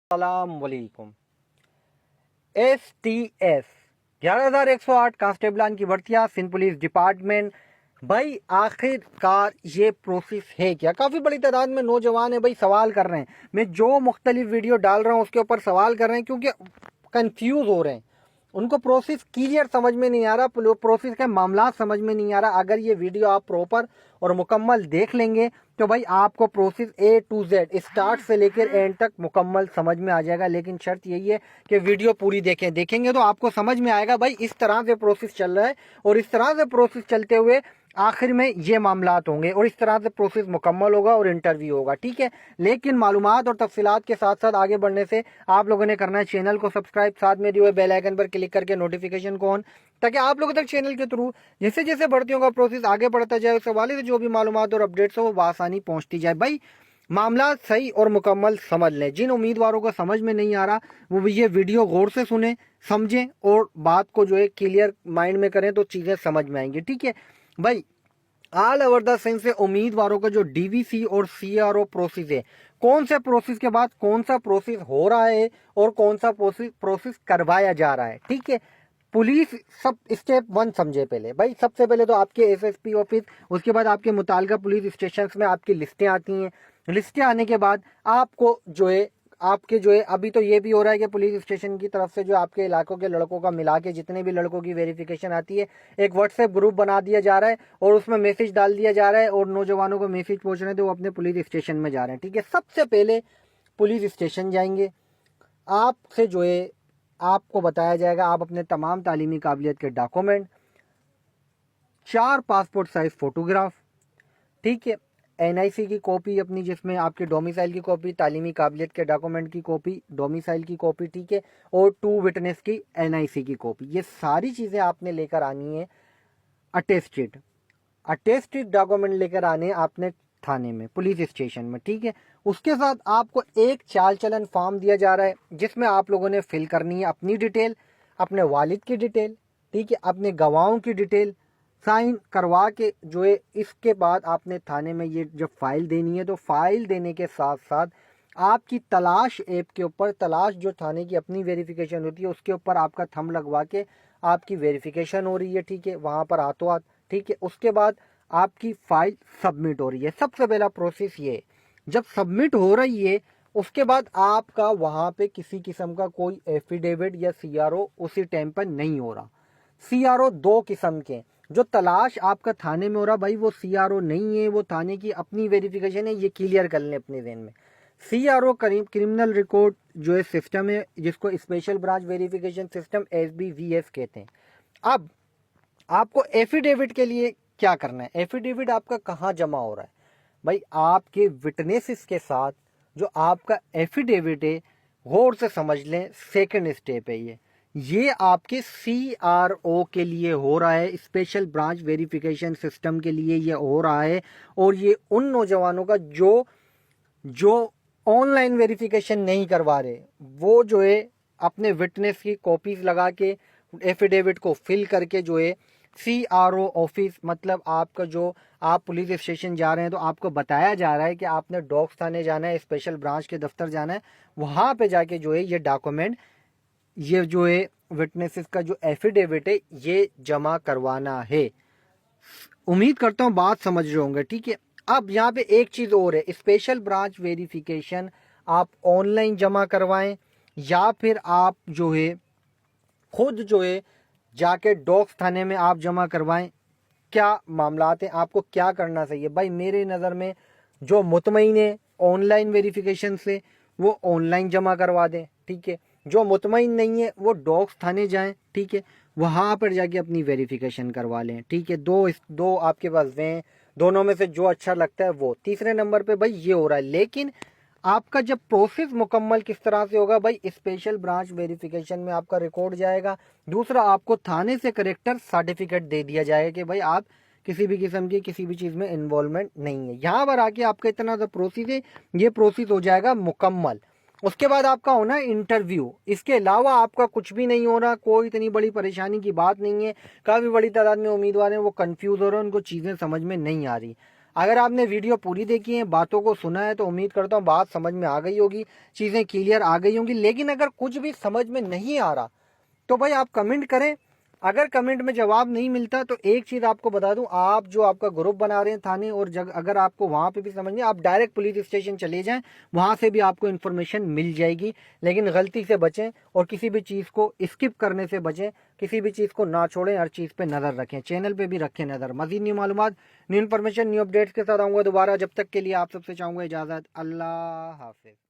अस्सलामुअलैकुम। STS 11,108 कांस्टेबलान की भर्तियां सिंध पुलिस डिपार्टमेंट। भाई आखिरकार ये प्रोसेस है क्या? काफ़ी बड़ी तादाद में नौजवान है भाई, सवाल कर रहे हैं। मैं जो मुख्तलिफ वीडियो डाल रहा हूँ उसके ऊपर सवाल कर रहे हैं क्योंकि कंफ्यूज हो रहे हैं। उनको प्रोसेस क्लियर समझ में नहीं आ रहा, प्रोसेस के मामला समझ में नहीं आ रहा। अगर ये वीडियो आप प्रॉपर और मुकम्मल देख लेंगे तो भाई आपको process A to Z start से लेकर एंड तक मुकम्मल समझ में आ जाएगा। लेकिन शर्त यही है कि वीडियो पूरी देखेंगे तो आपको समझ में आएगा भाई इस तरह से प्रोसेस चल रहा है और इस तरह से प्रोसेस चलते हुए आखिर में ये मामलात होंगे और इस तरह से प्रोसेस मुकम्मल होगा और इंटरव्यू होगा, ठीक है। लेकिन मालूमात और तफसीलात के साथ साथ आगे बढ़ने से आप लोगों ने करना है चैनल को सब्सक्राइब, साथ में दिए हुए बेल आइकन पर क्लिक करके नोटिफिकेशन को ऑन, ताकि आप लोगों तक चैनल के थ्रू जैसे जैसे भर्तियों का प्रोसेस आगे बढ़ता जाए उस हवाले से जो भी मालूमात और अपडेट्स हो वो आसानी पहुंचती जाए। भाई मामला सही और मुकम्मल समझ लें। जिन उम्मीदवारों को समझ में नहीं आ रहा वो ये वीडियो गौर से सुने, समझें और बात को जो है क्लियर माइंड में करें तो चीज़ें समझ में आएंगी, ठीक है भाई। ऑल ओवर द सेंस से उम्मीदवारों का जो DVC और CRO प्रोसेस है, कौन से प्रोसेस के बाद कौन सा प्रोसेस हो रहा है और कौन सा प्रोसेस करवाया जा रहा है, ठीक है। पुलिस सब स्टेप 1 समझे पहले भाई। सबसे पहले तो आपके SSP ऑफिस, उसके बाद आपके मुतालिका पुलिस स्टेशन में आपकी लिस्टें आती हैं। लिस्टें आने के बाद आपको जो है आपके जो है अभी तो ये भी हो रहा है कि पुलिस स्टेशन की तरफ से जो आपके इलाकों के लड़कों का मिला के जितने भी लड़कों की वेरिफिकेशन आती है एक व्हाट्सएप ग्रुप बना दिया जा रहा है और उसमें मैसेज डाल दिया जा रहा है और नौजवानों को मैसेज पहुंच रहे थे वो अपने पुलिस स्टेशन में जा रहे हैं, ठीक है। सबसे पहले पुलिस स्टेशन जाएंगे, आपसे जो है आपको बताया जाएगा आप अपने तमाम तालीमी काबिलियत के डॉक्यूमेंट, 4 पासपोर्ट साइज फोटोग्राफ, ठीक है, NIC की कॉपी अपनी जिसमें आपके डोमिसाइल की कॉपी, तालीमी काबिलियत के डॉक्यूमेंट की कॉपी, डोमिसाइल की कॉपी, ठीक है, और 2 विटनेस की NIC की कॉपी। ये सारी चीज़ें आपने लेकर आनी है। अटेस्टेड डॉक्यूमेंट लेकर आने आपने थाने में, पुलिस स्टेशन में, ठीक है। उसके साथ आपको एक चाल चलन फॉर्म दिया जा रहा है जिसमें आप लोगों ने फिल करनी है अपनी डिटेल, अपने वालिद की डिटेल, ठीक है, अपने गवाहों की डिटेल, साइन करवा के जो है इसके बाद आपने थाने में ये जब फाइल देनी है तो फाइल देने के साथ साथ आपकी तलाश ऐप के ऊपर, तलाश जो थाने की अपनी वेरिफिकेशन होती है उसके ऊपर आपका थंब लगवा के आपकी वेरिफिकेशन हो रही है, ठीक है, वहाँ पर हाथों हाथ, ठीक है। उसके बाद आपकी फाइल सबमिट हो रही है। सबसे पहला प्रोसेस ये, जब सबमिट हो रही है उसके बाद आपका वहाँ पे किसी किस्म का कोई एफिडेविट या CRO उसी टाइम पर नहीं हो रहा। CRO 2 किस्म के, जो तलाश आपका थाने में हो रहा भाई वो CRO नहीं है, वो थाने की अपनी वेरिफिकेशन है, ये क्लियर कर लें अपने ज़हन में। CRO क्रिमिनल रिकॉर्ड जो है सिस्टम है जिसको special branch verification system SBVS कहते हैं। अब आपको एफिडेविट के लिए क्या करना है? एफिडेविट आपका कहाँ जमा हो रहा है भाई? आपके विटनेसेस के साथ जो आपका एफिडेविट है, गौर से समझ लें, सेकंड स्टेप है ये आपके CRO के लिए हो रहा है, स्पेशल ब्रांच वेरिफिकेशन सिस्टम के लिए ये हो रहा है। और ये उन नौजवानों का जो ऑनलाइन वेरिफिकेशन नहीं करवा रहे, वो जो है अपने विटनेस की कॉपीज लगा के एफिडेविट को फिल करके जो है CRO ऑफिस, मतलब आपका जो आप पुलिस स्टेशन जा रहे हैं तो आपको बताया जा रहा है कि आपने डॉग्स थाने जाना है, स्पेशल ब्रांच के दफ्तर जाना है, वहाँ पे जाके जो है ये डॉक्यूमेंट, ये जो है विटनेसेस का जो एफिडेविट है ये जमा करवाना है। उम्मीद करता हूँ बात समझ रहे होंगे, ठीक है। अब यहाँ पे एक चीज़ और है, स्पेशल ब्रांच वेरिफिकेशन आप ऑनलाइन जमा करवाएं या फिर आप जो है खुद जो है जाके डॉग्स थाने में आप जमा करवाएं। क्या मामलात हैं, आपको क्या करना चाहिए भाई? मेरे नज़र में जो मुतमईन है ऑनलाइन वेरिफिकेशन से वो ऑनलाइन जमा करवा दें, ठीक है। जो मुतमईन नहीं है वो डॉग्स थाने जाएं, ठीक है, वहाँ पर जाके अपनी वेरिफिकेशन करवा लें, ठीक है। दो आपके पास हैं, दोनों में से जो अच्छा लगता है वो। तीसरे नंबर पे भाई ये हो रहा है, लेकिन आपका जब प्रोसेस मुकम्मल किस तरह से होगा भाई? स्पेशल ब्रांच वेरिफिकेशन में आपका रिकॉर्ड जाएगा। दूसरा, आपको थाने से करेक्टर सर्टिफिकेट दे दिया जाएगा कि भाई आप किसी भी किस्म की किसी भी चीज़ में इन्वॉल्वमेंट नहीं है। यहाँ पर आके आपका इतना सा प्रोसेस है, ये प्रोसेस हो जाएगा मुकम्मल। उसके बाद आपका होना है इंटरव्यू। इसके अलावा आपका कुछ भी नहीं हो रहा, कोई इतनी बड़ी परेशानी की बात नहीं है। काफ़ी बड़ी तादाद में उम्मीदवार हैं वो कंफ्यूज हो रहे हैं, उनको चीज़ें समझ में नहीं आ रही। अगर आपने वीडियो पूरी देखी है, बातों को सुना है, तो उम्मीद करता हूँ बात समझ में आ गई होगी, चीज़ें क्लियर आ गई होंगी। लेकिन अगर कुछ भी समझ में नहीं आ रहा तो भाई आप कमेंट करें। अगर कमेंट में जवाब नहीं मिलता तो एक चीज़ आपको बता दूं, आप जो आपका ग्रुप बना रहे हैं थाने और अगर आपको वहां पे भी समझ नहीं, आप डायरेक्ट पुलिस स्टेशन चले जाएं, वहां से भी आपको इन्फॉर्मेशन मिल जाएगी। लेकिन गलती से बचें और किसी भी चीज़ को स्किप करने से बचें, किसी भी चीज़ को ना छोड़ें, हर चीज़ पे नज़र रखें, चैनल पे भी रखें नज़र। मजीद न्यू मालूमात, न्यू इन्फॉर्मेशन, न्यू अपडेट्स के साथ आऊँगा दोबारा। जब तक के लिए आप सबसे चाहूँगा इजाज़त। अल्लाह हाफिज़।